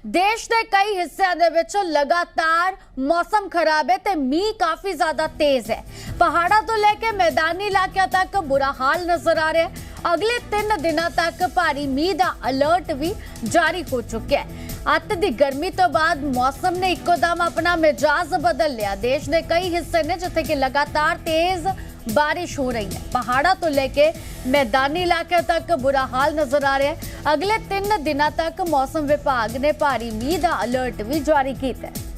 देश के कई हिस्सों दे विच लगातार मौसम खराब है ते मीह काफी ज्यादा तेज है। पहाड़ा तो लेके मैदानी इलाकों तक बुरा हाल नजर आ रहा है। अगले 3 दिनों तक भारी मीह का अलर्ट भी जारी हो चुका है। अत दी गर्मी तो बाद मौसम ने इकोदम अपना मिजाज बदल लिया। देश के कई हिस्से ने जिथे कि लगातार तेज बारिश हो रही है। पहाड़ा तो लेके मैदानी इलाके तक बुरा हाल नजर आ रहा है। अगले 3 दिनों तक मौसम विभाग ने भारी मीह का अलर्ट भी जारी किया है।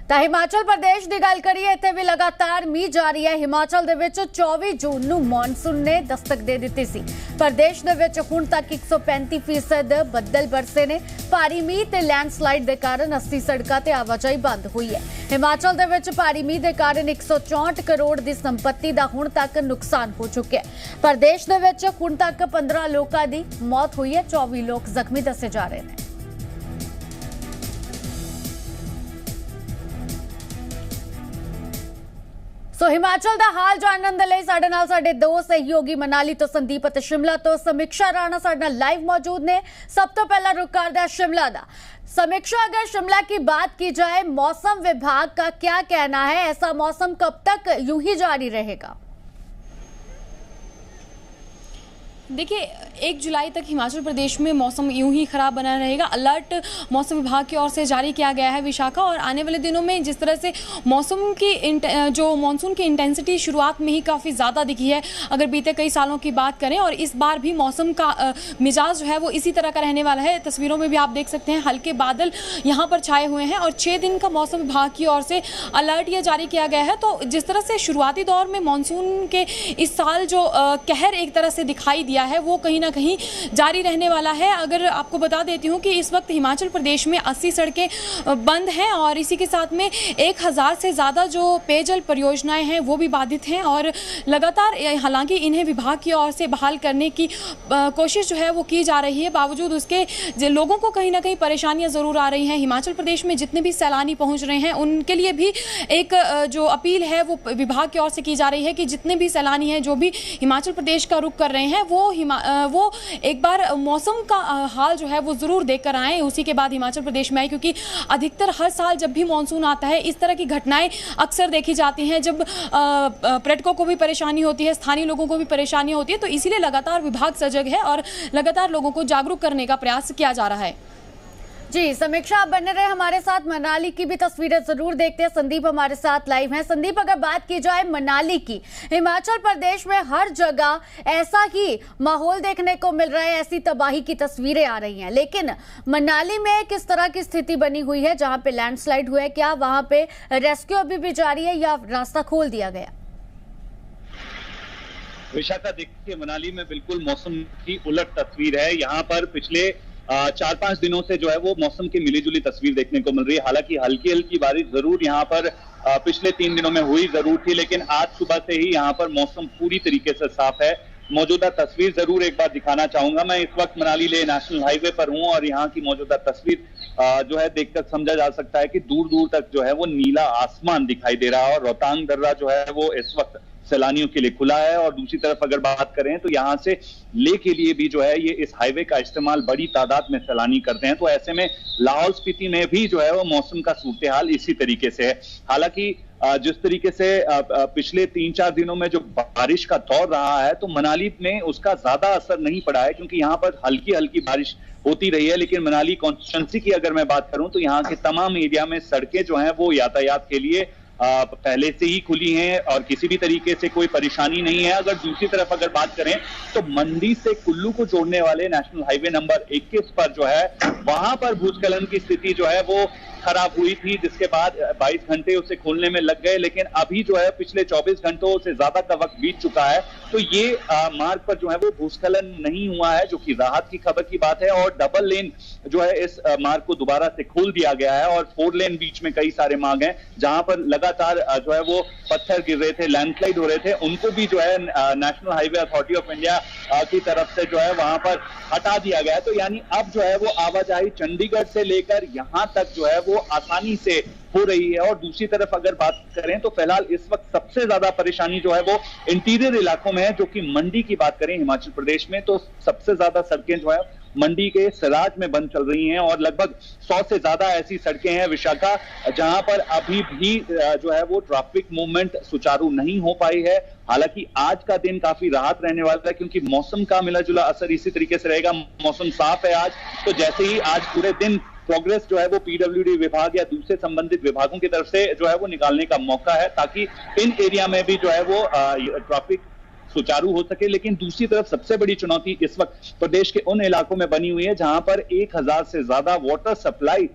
तो हिमाचल प्रदेश की गल करिए, इत्थे भी लगातार मीह जारी है। हिमाचल दे विच 24 जून नूं मॉनसून ने दस्तक दे दी सी। प्रदेश दे विच हुण तक 135% बदल बरसे ने। भारी मीह ते लैंडस्लाइड के कारण 80 सड़कों ते आवाजाही बंद हुई है। हिमाचल दे विच भारी मीह के कारण 164 करोड़ की संपत्ति का हुण तक नुकसान हो चुका है। प्रदेश दे विच हुण तक 15 लोगों की मौत हुई है। 24 लोग जख्मी दसे जा रहे हैं। सो हिमाचल का हाल जानने लई साडे नाल साडे दो सहयोगी मनाली तो संदीप ते शिमला तो समीक्षा राणा साडे नाल लाइव मौजूद ने। सब तो पहला रुख करदा है शिमला दा। समीक्षा, अगर शिमला की बात की जाए, मौसम विभाग का क्या कहना है? ऐसा मौसम कब तक यूं ही जारी रहेगा? देखिए, 1 जुलाई तक हिमाचल प्रदेश में मौसम यूं ही खराब बना रहेगा। अलर्ट मौसम विभाग की ओर से जारी किया गया है विशाखा। और आने वाले दिनों में जिस तरह से मौसम की जो मानसून की इंटेंसिटी शुरुआत में ही काफ़ी ज़्यादा दिखी है, अगर बीते कई सालों की बात करें, और इस बार भी मौसम का मिजाज जो है वो इसी तरह का रहने वाला है। तस्वीरों में भी आप देख सकते हैं हल्के बादल यहाँ पर छाए हुए हैं और 6 दिन का मौसम विभाग की ओर से अलर्ट ये जारी किया गया है। तो जिस तरह से शुरुआती दौर में मानसून के इस साल जो कहर एक तरह से दिखाई दिया है वो कहीं ना कहीं जारी रहने वाला है। अगर आपको बता देती हूँ कि इस वक्त हिमाचल प्रदेश में 80 सड़कें बंद हैं और इसी के साथ में 1000 से ज़्यादा जो पेयजल परियोजनाएं हैं वो भी बाधित हैं। और लगातार हालांकि इन्हें विभाग की ओर से बहाल करने की कोशिश जो है वो की जा रही है, बावजूद उसके लोगों को कहीं ना कहीं परेशानियाँ ज़रूर आ रही हैं। हिमाचल प्रदेश में जितने भी सैलानी पहुँच रहे हैं उनके लिए भी एक जो अपील है वो विभाग की ओर से की जा रही है कि जितने भी सैलानी हैं जो भी हिमाचल प्रदेश का रुख कर रहे हैं वो एक बार मौसम का हाल जो है वो ज़रूर देखकर आएँ, उसी के बाद हिमाचल प्रदेश में आए। क्योंकि अधिकतर हर साल जब भी मानसून आता है इस तरह की घटनाएं अक्सर देखी जाती हैं, जब पर्यटकों को भी परेशानी होती है, स्थानीय लोगों को भी परेशानी होती है। तो इसीलिए लगातार विभाग सजग है और लगातार लोगों को जागरूक करने का प्रयास किया जा रहा है। जी, समीक्षा आप बने रहे हमारे साथ। मनाली की भी तस्वीरें जरूर देखते हैं। संदीप हमारे साथ लाइव हैं। संदीप, अगर बात की जाए मनाली की, हिमाचल प्रदेश में हर जगह ऐसा ही माहौल देखने को मिल रहा है, ऐसी तबाही की तस्वीरें आ रही हैं, लेकिन मनाली में किस तरह की स्थिति बनी हुई है? जहां पे लैंडस्लाइड हुआ है, क्या वहां पे रेस्क्यू अभी भी जारी है या रास्ता खोल दिया गया? विशाखा, देखिए मनाली में बिल्कुल मौसम की उलट तस्वीर है। यहाँ पर पिछले 4-5 दिनों से जो है वो मौसम की मिलीजुली तस्वीर देखने को मिल रही है। हालांकि हल्की हल्की बारिश जरूर यहाँ पर पिछले 3 दिनों में हुई जरूर थी, लेकिन आज सुबह से ही यहाँ पर मौसम पूरी तरीके से साफ है। मौजूदा तस्वीर जरूर एक बार दिखाना चाहूंगा। मैं इस वक्त मनाली लेह नेशनल हाईवे पर हूँ और यहाँ की मौजूदा तस्वीर जो है देखकर समझा जा सकता है कि दूर दूर तक जो है वो नीला आसमान दिखाई दे रहा है। और रोहतांग दर्रा जो है वो इस वक्त सैलानियों के लिए खुला है। और दूसरी तरफ अगर बात करें तो यहाँ से लेह के लिए भी जो है ये इस हाईवे का इस्तेमाल बड़ी तादाद में सैलानी करते हैं। तो ऐसे में लाहौल स्पीति में भी जो है वो मौसम का सूरत हाल इसी तरीके से है। हालांकि जिस तरीके से पिछले 3-4 दिनों में जो बारिश का दौर रहा है तो मनाली में उसका ज्यादा असर नहीं पड़ा है, क्योंकि यहाँ पर हल्की हल्की बारिश होती रही है। लेकिन मनाली कॉन्स्टिट्यूंसी की अगर मैं बात करूं तो यहाँ के तमाम एरिया में सड़कें जो हैं वो यातायात के लिए पहले से ही खुली हैं और किसी भी तरीके से कोई परेशानी नहीं है। अगर दूसरी तरफ अगर बात करें तो मंडी से कुल्लू को जोड़ने वाले नेशनल हाईवे नंबर 21 पर जो है वहां पर भूस्खलन की स्थिति जो है वो खराब हुई थी, जिसके बाद 22 घंटे उसे खोलने में लग गए। लेकिन अभी जो है पिछले 24 घंटों से ज्यादा का वक्त बीत चुका है, तो ये मार्ग पर जो है वो भूस्खलन नहीं हुआ है, जो कि राहत की खबर की बात है। और डबल लेन जो है इस मार्ग को दोबारा से खोल दिया गया है और 4 लेन बीच में कई सारे मार्ग हैं जहां पर लगातार जो है वो पत्थर गिर रहे थे, लैंडस्लाइड हो रहे थे, उनको भी जो है national highway authority of India की तरफ से जो है वहां पर हटा दिया गया है। तो यानी अब जो है वो आवाजाही चंडीगढ़ से लेकर यहां तक जो है वो आसानी से हो रही है। और दूसरी तरफ अगर बात करें तो फिलहाल इस वक्त सबसे ज्यादा परेशानी जो है वो इंटीरियर इलाकों में है, जो कि मंडी की बात करें हिमाचल प्रदेश में तो सबसे ज्यादा सड़कें जो है मंडी के सराज में बंद चल रही हैं और लगभग 100 से ज्यादा ऐसी सड़कें हैं विशाखा जहां पर अभी भी जो है वो ट्रैफिक मूवमेंट सुचारू नहीं हो पाई है। हालांकि आज का दिन काफी राहत रहने वाला है क्योंकि मौसम का मिला जुला असर इसी तरीके से रहेगा। मौसम साफ है आज, तो जैसे ही आज पूरे दिन प्रोग्रेस जो है वो पीडब्ल्यूडी विभाग या दूसरे संबंधित विभागों की तरफ से जो है वो निकालने का मौका है ताकि इन एरिया में भी जो है वो ट्रैफिक सुचारू हो सके। लेकिन दूसरी तरफ सबसे बड़ी चुनौती इस वक्त प्रदेश के उन इलाकों में बनी हुई है जहां पर 1000 से ज्यादा वाटर सप्लाई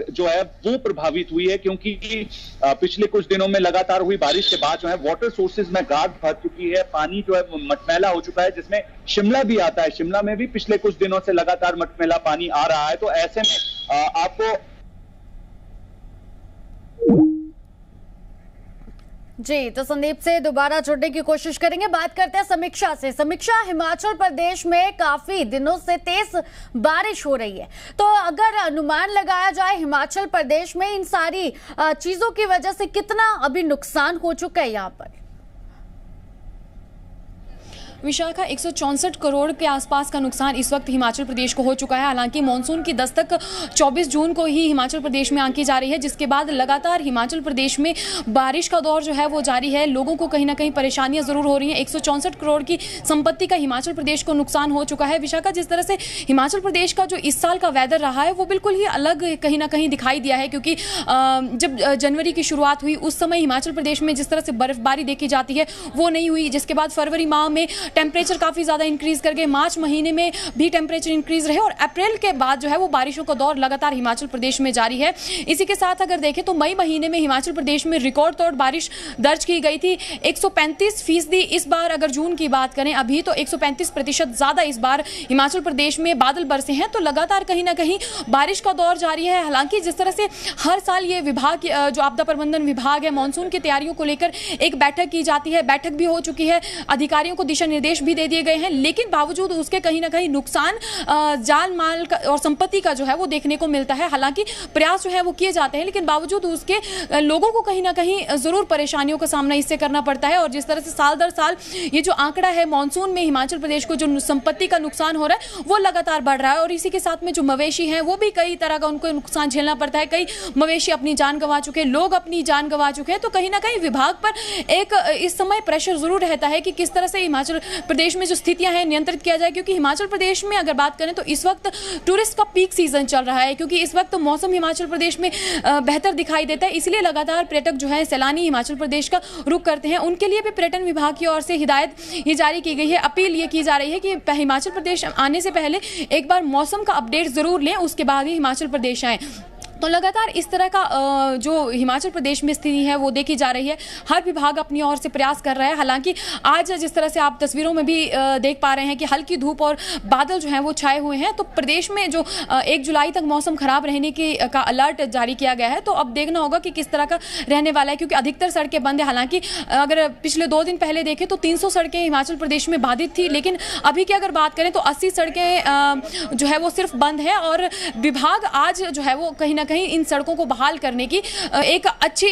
जो है वो प्रभावित हुई है क्योंकि पिछले कुछ दिनों में लगातार हुई बारिश के बाद जो है वाटर सोर्सेज में गाद भर चुकी है, पानी जो है मटमैला हो चुका है, जिसमें शिमला भी आता है। शिमला में भी पिछले कुछ दिनों से लगातार मटमैला पानी आ रहा है। तो ऐसे में आपको जी, तो संदीप से दोबारा जुड़ने की कोशिश करेंगे। बात करते हैं समीक्षा से। समीक्षा, हिमाचल प्रदेश में काफी दिनों से तेज बारिश हो रही है, तो अगर अनुमान लगाया जाए हिमाचल प्रदेश में इन सारी चीजों की वजह से कितना अभी नुकसान हो चुका है यहाँ पर? विशाखा 164 करोड़ के आसपास का नुकसान इस वक्त हिमाचल प्रदेश को हो चुका है। हालांकि मानसून की दस्तक 24 जून को ही हिमाचल प्रदेश में आंकी जा रही है, जिसके बाद लगातार हिमाचल प्रदेश में बारिश का दौर जो है वो जारी है। लोगों को कहीं ना कहीं परेशानियां जरूर हो रही हैं। 164 करोड़ की संपत्ति का हिमाचल प्रदेश को नुकसान हो चुका है। विशाखा, जिस तरह से हिमाचल प्रदेश का जो इस साल का वेदर रहा है वो बिल्कुल ही अलग कहीं ना कहीं दिखाई दिया है, क्योंकि जब जनवरी की शुरुआत हुई उस समय हिमाचल प्रदेश में जिस तरह से बर्फबारी देखी जाती है वो नहीं हुई। जिसके बाद फरवरी माह में टेम्परेचर काफी ज्यादा इंक्रीज कर गए, मार्च महीने में भी टेम्परेचर इंक्रीज रहे और अप्रैल के बाद जो है वो बारिशों का दौर लगातार हिमाचल प्रदेश में जारी है। इसी के साथ अगर देखें तो मई महीने में हिमाचल प्रदेश में रिकॉर्ड तोड़ बारिश दर्ज की गई थी, 135%। इस बार अगर जून की बात करें अभी तो 135% ज्यादा इस बार हिमाचल प्रदेश में बादल बरसे हैं। तो लगातार कहीं ना कहीं बारिश का दौर जारी है। हालांकि जिस तरह से हर साल ये विभाग जो आपदा प्रबंधन विभाग है मानसून की तैयारियों को लेकर एक बैठक की जाती है, बैठक भी हो चुकी है, अधिकारियों को दिशा निर्देश भी दे दिए गए हैं, लेकिन बावजूद उसके कहीं ना कहीं नुकसान जान माल और संपत्ति का जो है वो देखने को मिलता है। हालांकि प्रयास जो है वो किए जाते हैं, लेकिन बावजूद उसके लोगों को कहीं ना कहीं जरूर परेशानियों का सामना इससे करना पड़ता है। और जिस तरह से साल दर साल ये जो आंकड़ा है मानसून में हिमाचल प्रदेश को जो संपत्ति का नुकसान हो रहा है वो लगातार बढ़ रहा है। और इसी के साथ में जो मवेशी हैं वो भी कई तरह का उनको नुकसान झेलना पड़ता है। कई मवेशी अपनी जान गंवा चुके हैं, लोग अपनी जान गंवा चुके हैं। तो कहीं ना कहीं विभाग पर एक इस समय प्रेशर जरूर रहता है कि किस तरह से हिमाचल प्रदेश में जो स्थितियां हैं नियंत्रित किया जाए, क्योंकि हिमाचल प्रदेश में अगर बात करें तो इस वक्त टूरिस्ट का पीक सीजन चल रहा है, क्योंकि इस वक्त मौसम हिमाचल प्रदेश में बेहतर दिखाई देता है। इसलिए लगातार पर्यटक जो है सैलानी हिमाचल प्रदेश का रुख करते हैं। उनके लिए भी पर्यटन विभाग की ओर से हिदायत ये जारी की गई है, अपील ये की जा रही है कि हिमाचल प्रदेश आने से पहले एक बार मौसम का अपडेट जरूर लें, उसके बाद ही हिमाचल प्रदेश आए। तो लगातार इस तरह का जो हिमाचल प्रदेश में स्थिति है वो देखी जा रही है। हर विभाग अपनी ओर से प्रयास कर रहा है। हालांकि आज जिस तरह से आप तस्वीरों में भी देख पा रहे हैं कि हल्की धूप और बादल जो हैं वो छाए हुए हैं। तो प्रदेश में जो 1 जुलाई तक मौसम खराब रहने का अलर्ट जारी किया गया है, तो अब देखना होगा कि किस तरह का रहने वाला है, क्योंकि अधिकतर सड़कें बंद है। हालांकि अगर पिछले 2 दिन पहले देखें तो 300 सड़कें हिमाचल प्रदेश में बाधित थी, लेकिन अभी की अगर बात करें तो 80 सड़कें जो है वो सिर्फ बंद है। और विभाग आज जो है वो कहीं ना कहीं इन सड़कों को बहाल करने की एक अच्छी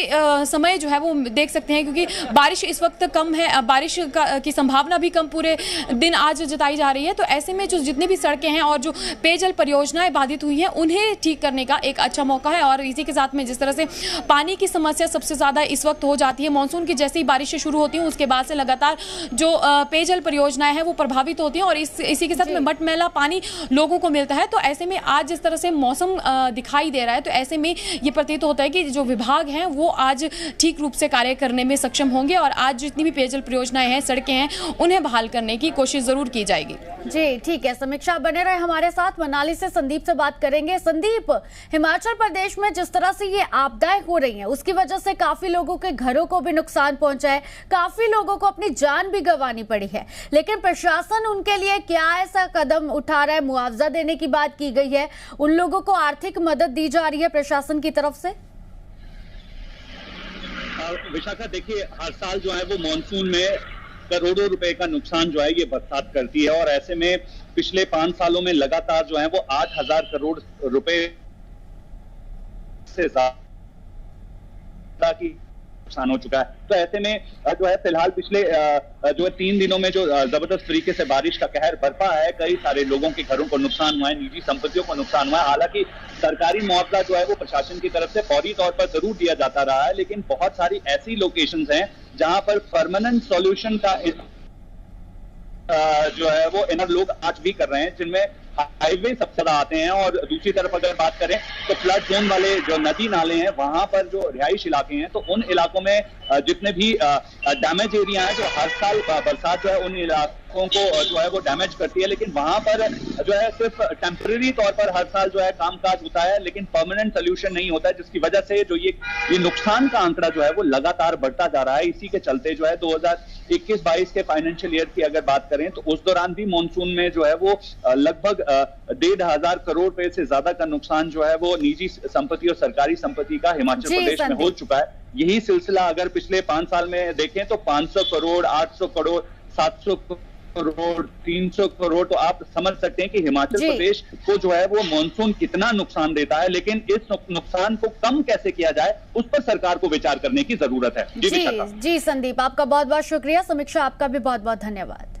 समय जो है वो देख सकते हैं, क्योंकि बारिश इस वक्त कम है, बारिश की संभावना भी कम पूरे दिन आज जताई जा रही है। तो ऐसे में जो जितनी भी सड़कें हैं और जो पेयजल परियोजनाएं बाधित हुई हैं उन्हें ठीक करने का एक अच्छा मौका है। और इसी के साथ में जिस तरह से पानी की समस्या सबसे ज्यादा इस वक्त हो जाती है, मानसून की जैसे ही बारिशें शुरू होती हैं उसके बाद से लगातार जो पेयजल परियोजनाएं हैं वो प्रभावित होती हैं और इसी के साथ में मटमैला पानी लोगों को मिलता है। तो ऐसे में आज जिस तरह से मौसम दिखाई दे रहा है, तो ऐसे में ये प्रतीत होता है कि जो विभाग हैं वो आज ठीक रूप से कार्य करने में सक्षम होंगे और आज जितनी भी पेयजल परियोजनाएं हैं, सड़कें हैं, उन्हें बहाल करने की कोशिश जरूर की जाएगी। जी ठीक है, समीक्षा बने रहे हमारे साथ। मनाली से संदीप से बात करेंगे। संदीप, हिमाचल प्रदेश में जिस तरह से ये आपदाएं हो रही हैं उसकी वजह से काफी लोगों के घरों को भी नुकसान पहुंचा है, काफी लोगों को अपनी जान भी गंवानी पड़ी है, लेकिन प्रशासन उनके लिए क्या ऐसा कदम उठा रहा है? मुआवजा देने की बात की गई है, उन लोगों को आर्थिक मदद दी जा रही है प्रशासन की तरफ से? विशाखा, देखिए हर साल जो है वो मानसून में करोड़ों रुपए का नुकसान जो है ये बरसात करती है और ऐसे में पिछले 5 सालों में लगातार जो है वो 8,000 करोड़ रुपए से ज्यादा की नुकसान हो चुका है। तो ऐसे में जो है फिलहाल पिछले जो है 3 दिनों में जो जबरदस्त तरीके से बारिश का कहर बरपा है, कई सारे लोगों के घरों को नुकसान हुआ है, निजी संपत्तियों को नुकसान हुआ है। हालांकि सरकारी मुआवजा जो है वो प्रशासन की तरफ से फौरी तौर पर जरूर दिया जाता रहा है, लेकिन बहुत सारी ऐसी लोकेशंस हैं जहां पर परमानेंट सॉल्यूशन का जो है वो इनर लोग आज भी कर रहे हैं, जिनमें हाईवे सबसे ज्यादा आते हैं। और दूसरी तरफ अगर बात करें तो फ्लड जोन वाले जो नदी नाले हैं, वहां पर जो रिहाइश इलाके हैं, तो उन इलाकों में जितने भी डैमेज एरिया हैं, जो हर साल बरसात जो है उन इलाकों को जो है वो डैमेज करती है, लेकिन वहां पर जो है सिर्फ टेम्परेरी तौर पर हर साल जो है कामकाज होता है, लेकिन परमानेंट सोल्यूशन नहीं होता है, जिसकी वजह से जो ये नुकसान का आंकड़ा जो है वो लगातार बढ़ता जा रहा है। इसी के चलते जो है 2021-22 के फाइनेंशियल ईयर की अगर बात करें तो उस दौरान भी मॉनसून में जो है वो लगभग 1,500 करोड़ रुपए से ज्यादा का नुकसान जो है वो निजी संपत्ति और सरकारी संपत्ति का हिमाचल प्रदेश में हो चुका है। यही सिलसिला अगर पिछले 5 साल में देखें तो 500 करोड़, 800 करोड़, 700 करोड़, 300 करोड़, तो आप समझ सकते हैं कि हिमाचल प्रदेश को जो है वो मॉनसून कितना नुकसान देता है। लेकिन इस नुकसान को कम कैसे किया जाए, उस पर सरकार को विचार करने की जरूरत है। जी संदीप, आपका बहुत बहुत शुक्रिया। समीक्षा, आपका भी बहुत बहुत धन्यवाद।